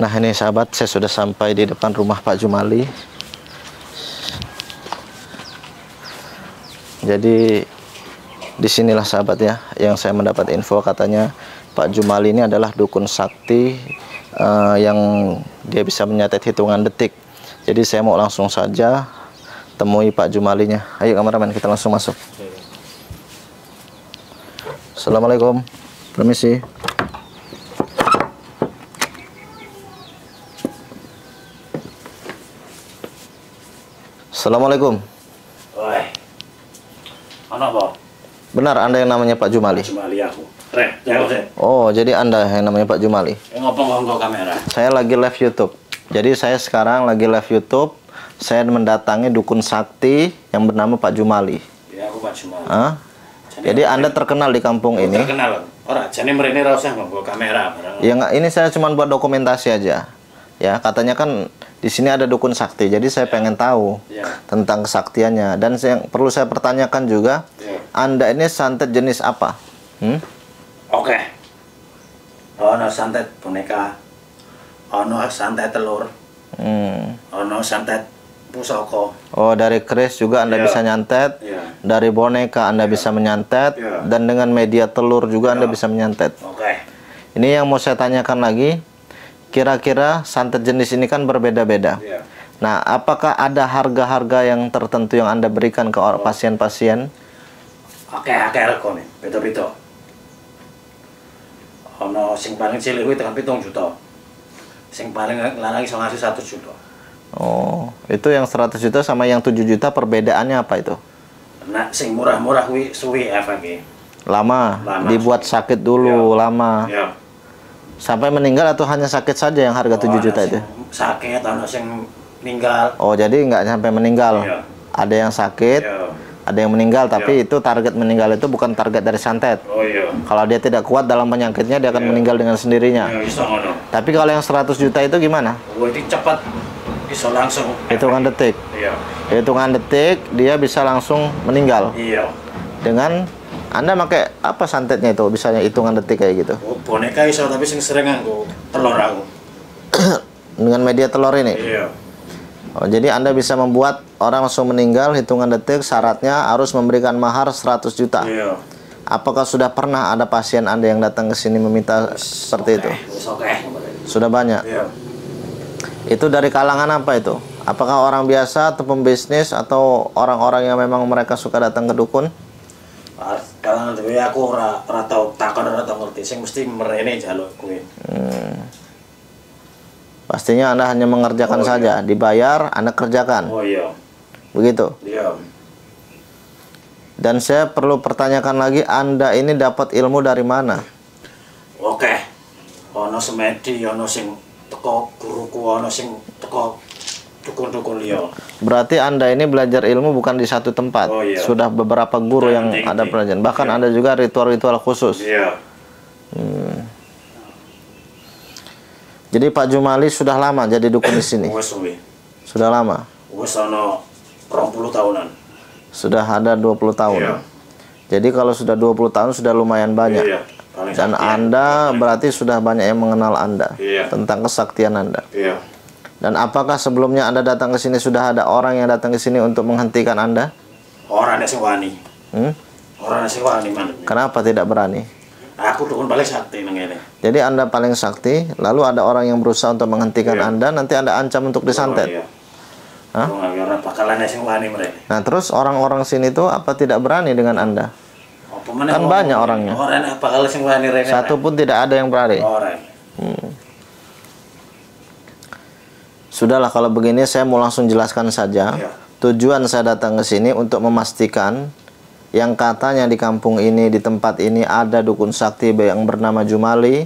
Nah ini sahabat, saya sudah sampai di depan rumah Pak Jumali. Jadi disinilah sahabat ya, yang saya mendapat info katanya Pak Jumali ini adalah dukun sakti yang dia bisa menyatet hitungan detik. Jadi saya mau langsung saja temui Pak Jumalinya. Ayo kameramen, kita langsung masuk. Assalamualaikum, permisi. Assalamualaikum. Oi. Mana apa? Benar Anda yang namanya Pak Jumali? Jumali aku. Jauh deh. Oh, jadi Anda yang namanya Pak Jumali? Ngapa nggak kamera? Saya lagi live YouTube. Jadi saya sekarang lagi live YouTube. Saya mendatangi dukun sakti yang bernama Pak Jumali. Ya, aku Pak Jumali. Jadi Anda terkenal di kampung ini? Terkenal. Orang jadi mereka rasa nggak kamera. Ya nggak, ini saya cuma buat dokumentasi aja. Ya, katanya kan di sini ada dukun sakti. Jadi saya pengen tahu tentang kesaktiannya. Dan yang perlu saya pertanyakan juga, Anda ini santet jenis apa? Oke. Ono santet boneka. Ono santet telur. Ono santet pusaka. Oh, dari keris juga Anda bisa nyantet. Dari boneka Anda bisa menyantet. Dan dengan media telur juga Anda bisa menyantet. Oke. Ini yang mau saya tanyakan lagi. Kira-kira santet jenis ini kan berbeda-beda. Nah, apakah ada harga-harga yang tertentu yang Anda berikan ke pasien-pasien? Oke, regane. Beda-beda. Ono sing paling cilik kuwi tekan 7 juta. Sing paling larang iso ngasih 1 juta. Oh, itu yang 100 juta sama yang 7 juta perbedaannya apa itu? Nah, sing murah-murah kuwi suwi efeknya. Lama, dibuat sakit dulu, lama. Sampai meninggal atau hanya sakit saja yang harga 7 juta itu? Sakit, ada yang meninggal. Oh, jadi nggak sampai meninggal. Ada yang sakit, ada yang meninggal, tapi itu target meninggal itu bukan target dari santet. Kalau dia tidak kuat dalam penyakitnya, dia akan meninggal dengan sendirinya. Tapi kalau yang 100 juta itu gimana? Oh, itu cepat, bisa langsung. Hitungan detik. Hitungan detik, dia bisa langsung meninggal. Dengan Anda pakai apa santetnya itu? Bisanya hitungan detik kayak gitu? Oh, boneka iso, tapi sing sering nganggo telur aku. Dengan media telur ini? Oh, jadi Anda bisa membuat orang langsung meninggal hitungan detik. Syaratnya harus memberikan mahar 100 juta. Apakah sudah pernah ada pasien Anda yang datang ke sini meminta seperti itu? Sudah banyak. Itu dari kalangan apa itu? Apakah orang biasa atau pembisnis atau orang-orang yang memang mereka suka datang ke dukun? Kalangan itu aku ora tau takon, ora tau ngerti. Sing mesti merene jaluk kuwi. Pastinya Anda hanya mengerjakan saja, dibayar, Anda kerjakan. Oh iya. Begitu? Iya. Dan saya perlu pertanyakan lagi, Anda ini dapat ilmu dari mana? Oke. Ono semedi, ono sing teko guruku, ono sing teko dukun-dukun liya. Berarti Anda ini belajar ilmu bukan di satu tempat. Sudah beberapa guru yang ada pelajaran. Bahkan Anda juga ritual-ritual khusus. Jadi Pak Jumali sudah lama jadi dukun di sini? Sudah lama? Wes ana 20 tahunan. Sudah ada 20 tahun. Jadi kalau sudah 20 tahun sudah lumayan banyak. Dan Anda berarti sudah banyak yang mengenal Anda tentang kesaktian Anda. Dan apakah sebelumnya Anda datang ke sini sudah ada orang yang datang ke sini untuk menghentikan Anda? Orang ada sing wani. Orang ada sing wani, Man. Kenapa tidak berani? Aku dukun paling sakti nang ngene. Jadi Anda paling sakti, lalu ada orang yang berusaha untuk menghentikan Anda, nanti Anda ancam untuk disantet. Bakalan sing wani mereka. Nah, terus orang-orang sini tuh apa tidak berani dengan Anda? Kan banyak orangnya. Orang bakal sing wani rene. Satu pun tidak ada yang berani. Sudahlah, kalau begini saya mau langsung jelaskan saja. Tujuan saya datang ke sini untuk memastikan yang katanya di kampung ini, di tempat ini ada dukun sakti yang bernama Jumali,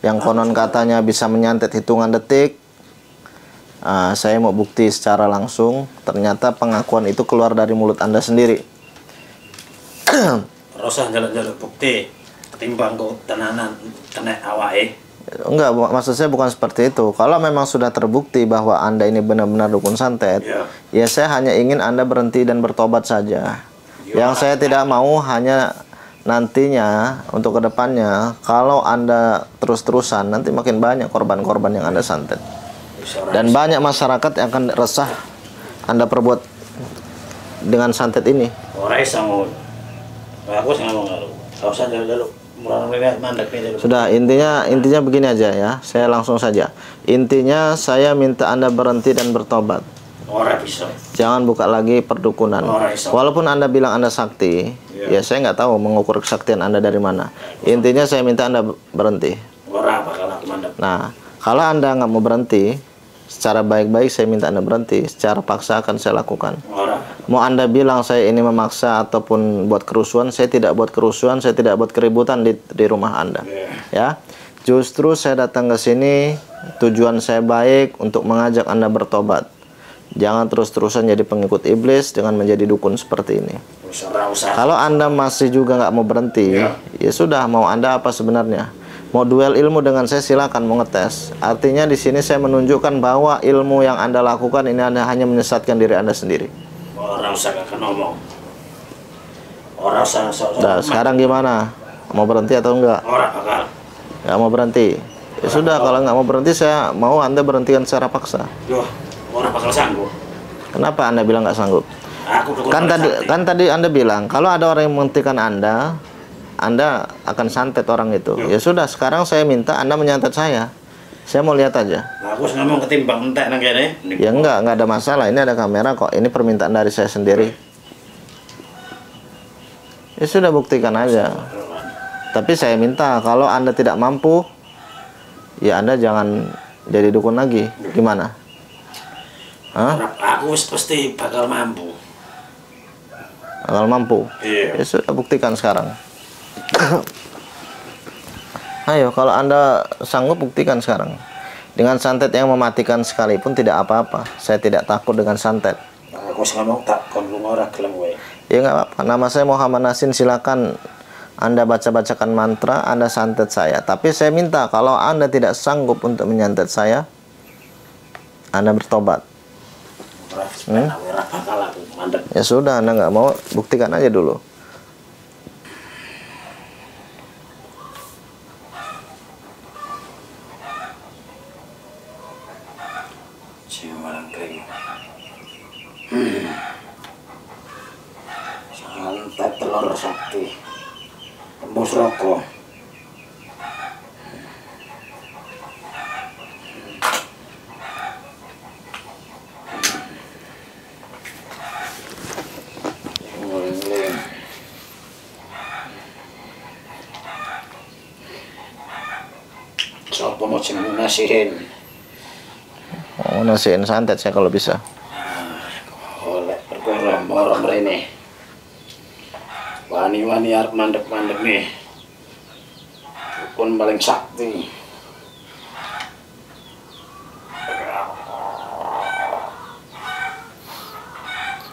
yang konon katanya bisa menyantet hitungan detik. Saya mau bukti secara langsung. Ternyata pengakuan itu keluar dari mulut Anda sendiri. Rasa jaluk-jaluk bukti ketimbang kok tenanan kena awake. Enggak, maksud saya bukan seperti itu. Kalau memang sudah terbukti bahwa Anda ini benar-benar dukun santet, ya saya hanya ingin Anda berhenti dan bertobat saja. Yang saya tidak mau hanya nantinya untuk kedepannya kalau Anda terus-terusan nanti makin banyak korban-korban yang Anda santet, dan banyak masyarakat yang akan resah Anda perbuat dengan santet ini. Sudah, intinya begini aja ya, saya langsung saja. Intinya saya minta Anda berhenti dan bertobat. Jangan buka lagi perdukunan. Walaupun Anda bilang Anda sakti, ya saya nggak tahu mengukur kesaktian Anda dari mana. Intinya saya minta Anda berhenti. Nah, kalau Anda nggak mau berhenti, secara baik-baik saya minta Anda berhenti. Secara paksa akan saya lakukan. Mau Anda bilang saya ini memaksa ataupun buat kerusuhan, saya tidak buat kerusuhan, saya tidak buat keributan di rumah Anda. Ya, justru saya datang ke sini tujuan saya baik untuk mengajak Anda bertobat. Jangan terus-terusan jadi pengikut iblis dengan menjadi dukun seperti ini. Kalau Anda masih juga nggak mau berhenti, ya sudah, mau Anda apa sebenarnya? Mau duel ilmu dengan saya, silakan, mau ngetes. Artinya di sini saya menunjukkan bahwa ilmu yang Anda lakukan ini Anda hanya menyesatkan diri Anda sendiri. Nah, sekarang gimana? Mau berhenti atau enggak? Nggak mau berhenti. Ya sudah, kalau nggak mau berhenti, saya mau Anda berhentikan secara paksa. Orang bakal sanggup. Kenapa Anda bilang nggak sanggup? Kan tadi Anda bilang kalau ada orang yang menghentikan Anda akan santet orang itu. Ya sudah, sekarang saya minta Anda menyantet saya. Saya mau lihat aja. Aku ngomong ketimbang entek nang kene. Ya enggak ada masalah. Ini ada kamera kok. Ini permintaan dari saya sendiri. Ya sudah, buktikan aja. Tapi saya minta kalau Anda tidak mampu, ya Anda jangan jadi dukun lagi. Gimana? Aku pasti bakal mampu. Bakal mampu? Iya. Ya sudah, buktikan sekarang. Ayo, kalau Anda sanggup, buktikan sekarang. Dengan santet yang mematikan sekalipun tidak apa-apa. Saya tidak takut dengan santet. Aku ngomong tak kon ora gelem kowe. Ya nggak apa-apa. Nama saya Muhammad Nasin. Silakan Anda baca-bacakan mantra, Anda santet saya. Tapi saya minta kalau Anda tidak sanggup untuk menyantet saya, Anda bertobat. Ya sudah, Anda nggak mau, buktikan aja dulu. Santet telur sakti. Tembus rokok. Sopo mau jeneng nasihin? Oh, nasihin santet saya kalau bisa. Oleh perkara moro mrene. Wani-wani arep mandek-mandek nih. Dukun paling sakti.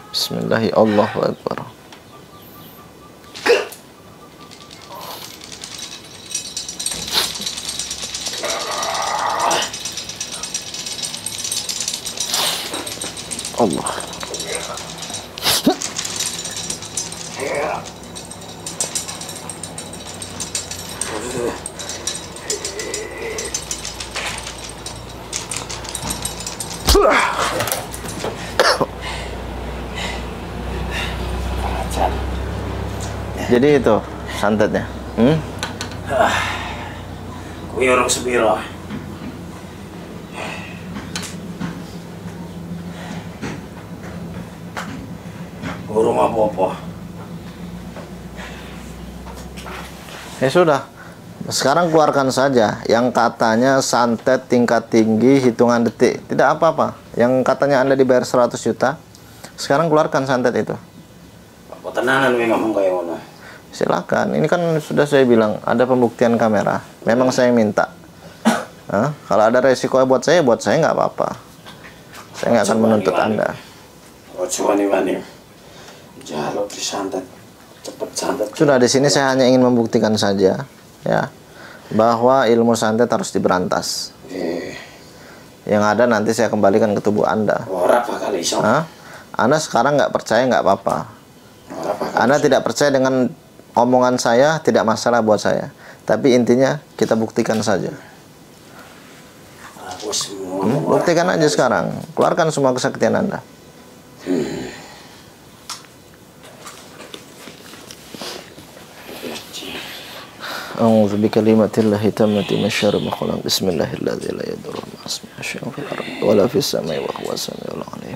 Bismillahirrahmanirrahim. Allahu Akbar. Allah. Jadi itu santetnya. Kuwi orang sepiro? Urung apa-apa. Ya sudah. Sekarang keluarkan saja yang katanya santet tingkat tinggi hitungan detik. Tidak apa-apa. Yang katanya Anda dibayar 100 juta. Sekarang keluarkan santet itu. Apa tenangan kowe ngomong kaya ngono? Silakan. Ini kan sudah saya bilang ada pembuktian kamera. Memang saya minta. Kalau ada resiko buat saya nggak apa-apa. Saya nggak akan menuntut Anda. Ojo wani-wani. Jaluk disantet. Cepet santet. Sudah, di sini saya hanya ingin membuktikan saja, ya, bahwa ilmu santet harus diberantas. Yang ada nanti saya kembalikan ke tubuh Anda. Ora bakal iso. Anda sekarang nggak percaya, nggak apa-apa. Anda tidak percaya dengan omongan saya tidak masalah buat saya. Tapi intinya kita buktikan saja. Buktikan aja sekarang. Keluarkan semua kesaktian Anda. A'udzu bikalimatillahi tammati min syarri ma khalaq. Bismillahirrahmanirrahim. La yadurru ma ismihi syai'un fil ardi wa la fis samai wa huwas samiul 'alim.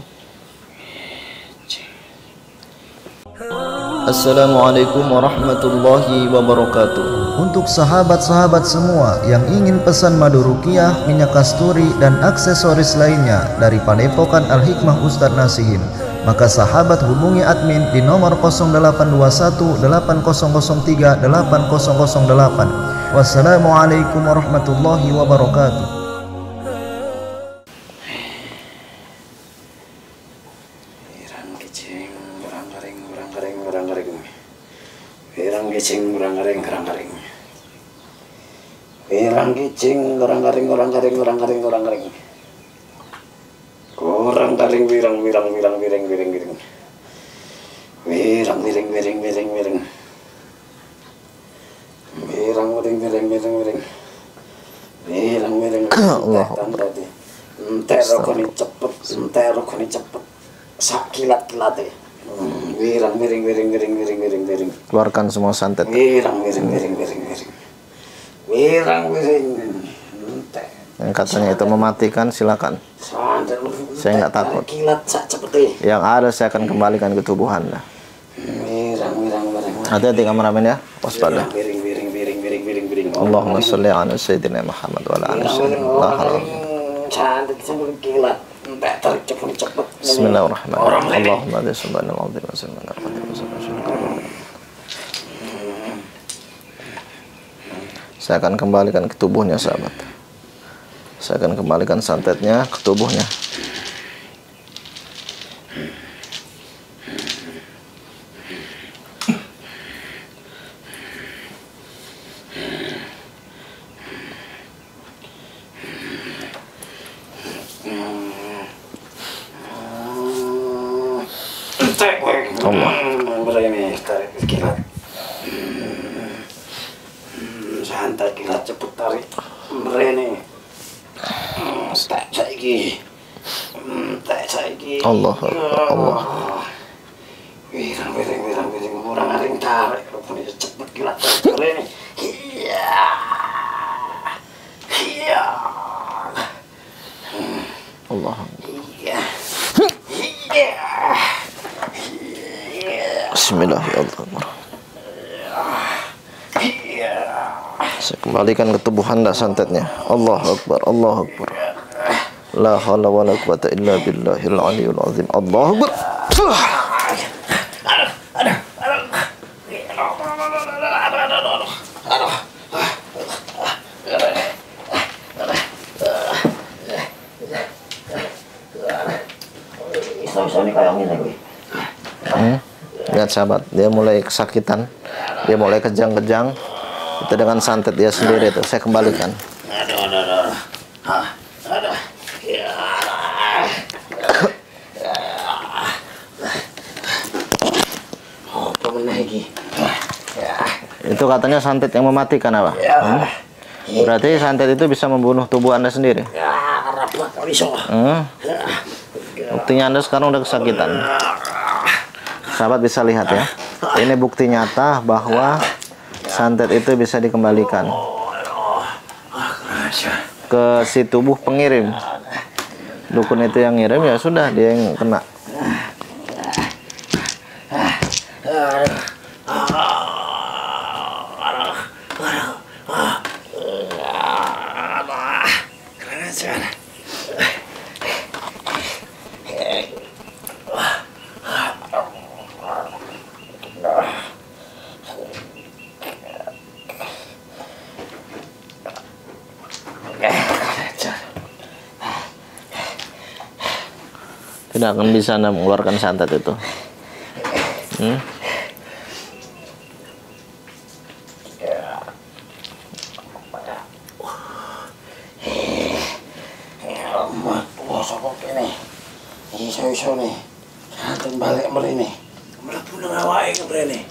Assalamualaikum warahmatullahi wabarakatuh. Untuk sahabat-sahabat semua yang ingin pesan madu ruqyah, minyak kasturi, dan aksesoris lainnya dari Padepokan Al-Hikmah Ustadz Nasihin, maka sahabat hubungi admin di nomor 0821 8003 8008. Wassalamualaikum warahmatullahi wabarakatuh. Wirang gicing orang-garing orang-garing. Wirang gicing orang-garing orang-garing orang-garing orang-garing. Orang-garing wirang wirang wirang wirang wirang wirang. Wirang wirang wirang wirang wirang. Wirang wirang wirang wirang wirang. Wirang wirang. Allah tadi. Enterokoni cepet, enterokoni cepet. Sakilat-kilat. Wirang miring miring miring miring miring miring. Keluarkan semua santet. Wirang miring miring miring miring. Wirang miring. Yang katanya itu mematikan, silakan. Saya nggak takut. Kilat sak cepet. Yang ada saya akan kembalikan ke tubuh Anda. Wirang wirang wirang. Hati-hati kameramen ya, waspada. Miring miring miring miring miring miring. Allahumma sholli ala sayyidina Muhammad wa ala ali sayyidina. Santet sambil kilat. Cepet. Bismillahirrahmanirrahim. Allahumma subhanallah wa sallallahu. Saya akan kembalikan ke tubuhnya, sahabat. Saya akan kembalikan santetnya ke tubuhnya. Allah. Berani tarik kilat. Santai kilat cepet tarik. Berani. Tak saiki. Tak saiki. Allah. Allah. Wirang orang aring tarik. Rupanya cepet kilat berani. Iya. Iya. Allah. Iya. Iya. Bismillahirrahmanirrahim. Saya kembalikan ke tubuh Anda santetnya. Allahu Akbar, Allahu Akbar. La haula wa la quwata illa billahil aliyul azim. Allahu Akbar. Lihat sahabat, dia mulai kesakitan, dia mulai kejang-kejang. Itu dengan santet dia sendiri itu saya kembalikan. Itu katanya santet yang mematikan apa? Berarti santet itu bisa membunuh tubuh Anda sendiri. Buktinya Anda sekarang udah kesakitan. Sahabat bisa lihat ya. Ini bukti nyata bahwa santet itu bisa dikembalikan ke si tubuh pengirim. Dukun itu yang ngirim, ya sudah, dia yang kena. Tidak akan bisa Anda mengeluarkan santet itu. Iso-iso nih, santet balik mrene. Mlebu nang awake mrene.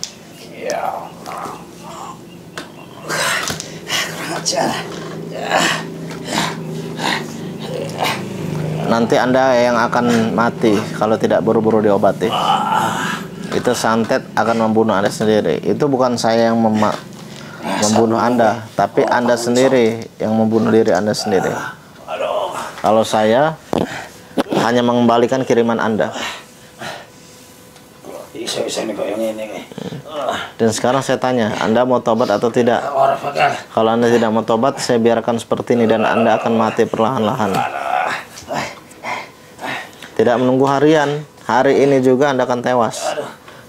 Ya Allah. Nanti Anda yang akan mati kalau tidak buru-buru diobati. Itu santet akan membunuh Anda sendiri. Itu bukan saya yang membunuh Anda, tapi Anda sendiri yang membunuh diri Anda sendiri. Kalau saya hanya mengembalikan kiriman Anda. Dan sekarang saya tanya, Anda mau tobat atau tidak? Kalau Anda tidak mau tobat, saya biarkan seperti ini dan Anda akan mati perlahan-lahan. Tidak menunggu harian, hari ini juga Anda akan tewas.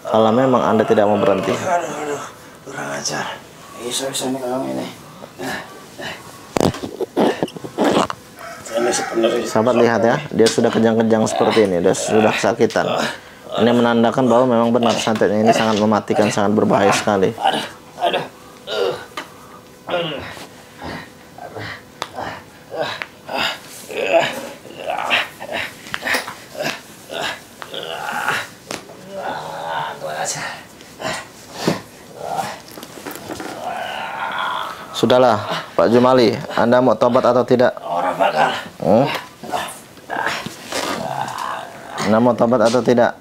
Kalau memang Anda tidak mau berhenti. Kurang ajar. Iso-iso nih kalau ini. Sahabat lihat ya, dia sudah kejang-kejang seperti ini, dia sudah kesakitan. Ini menandakan bahwa memang benar santetnya ini sangat mematikan, sangat berbahaya sekali. Sudahlah, Pak Jumali, Anda mau tobat atau tidak? Anda mau tobat atau tidak?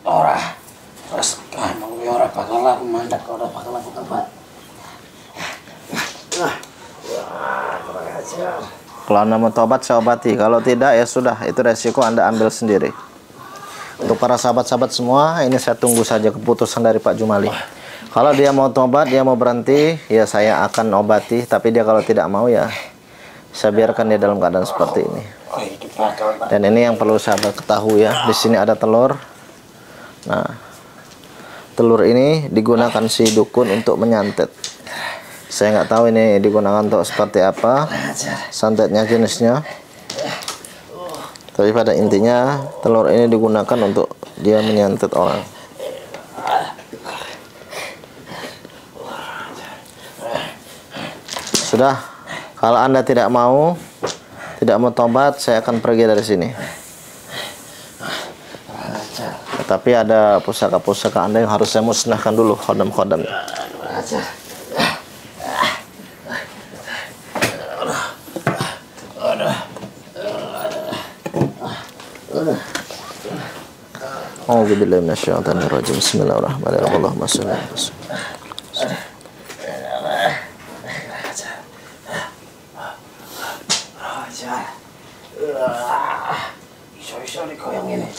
Kalau Anda mau tobat, saya obati. Kalau tidak, ya sudah, itu resiko Anda ambil sendiri. Untuk para sahabat-sahabat semua, ini saya tunggu saja keputusan dari Pak Jumali. Kalau dia mau tobat, dia mau berhenti, ya saya akan obati. Tapi dia kalau tidak mau, ya saya biarkan dia dalam keadaan seperti ini. Dan ini yang perlu sahabat ketahui ya. Di sini ada telur. Nah, telur ini digunakan si dukun untuk menyantet. Saya nggak tahu ini digunakan untuk seperti apa, santetnya jenisnya. Tapi pada intinya telur ini digunakan untuk dia menyantet orang. Sudah, kalau Anda tidak mau tobat, saya akan pergi dari sini. Tapi ada pusaka-pusaka Anda yang harus saya musnahkan dulu, khodam-khodam. A'udzubillahi minasyaitonirrajim. Bismillahirrahmanirrahim. Allahumma shalli ala Rasulillah. Iso-iso nih kau yang ini.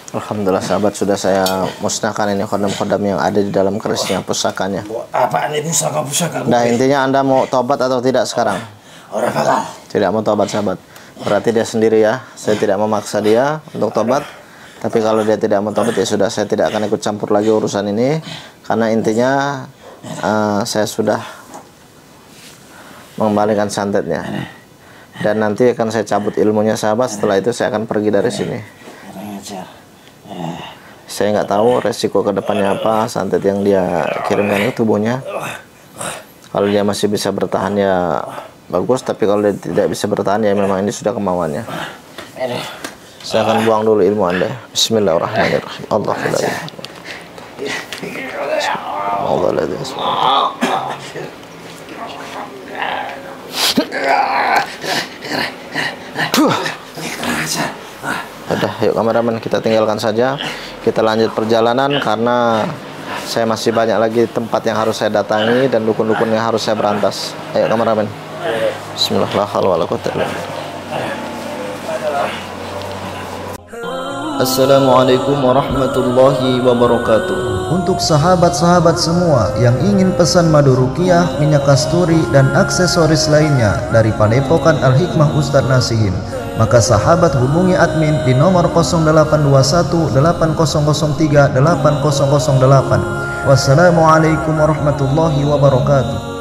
Alhamdulillah sahabat, sudah saya musnahkan ini khodam-khodam yang ada di dalam kerisnya, pusakanya. Apaan ini pusaka-pusaka? Nah, intinya Anda mau tobat atau tidak sekarang? Orang bakal. Tidak mau tobat sahabat. Berarti dia sendiri ya. Saya tidak memaksa dia untuk tobat. Tapi kalau dia tidak mau tobat, ya sudah, saya tidak akan ikut campur lagi urusan ini. Karena intinya saya sudah mengembalikan santetnya. Dan nanti akan saya cabut ilmunya sahabat. Setelah itu saya akan pergi dari sini. Saya nggak tahu resiko kedepannya apa santet yang dia kirimkan ke tubuhnya. Kalau dia masih bisa bertahan ya bagus, tapi kalau dia tidak bisa bertahan ya memang ini sudah kemauannya. Saya akan buang dulu ilmu Anda. Bismillahirrahmanirrahim. Udah, yuk kameramen, kita tinggalkan saja. Kita lanjut perjalanan karena saya masih banyak lagi tempat yang harus saya datangi dan dukun-dukun yang harus saya berantas. Ayo kameramen. Bismillahirrahmanirrahim. Assalamualaikum warahmatullahi wabarakatuh. Untuk sahabat-sahabat semua yang ingin pesan madu ruqyah, minyak kasturi, dan aksesoris lainnya dari Padepokan Al-Hikmah Ustadz Nasihin, maka sahabat hubungi admin di nomor 0821 8003 8008. Wassalamualaikum warahmatullahi wabarakatuh.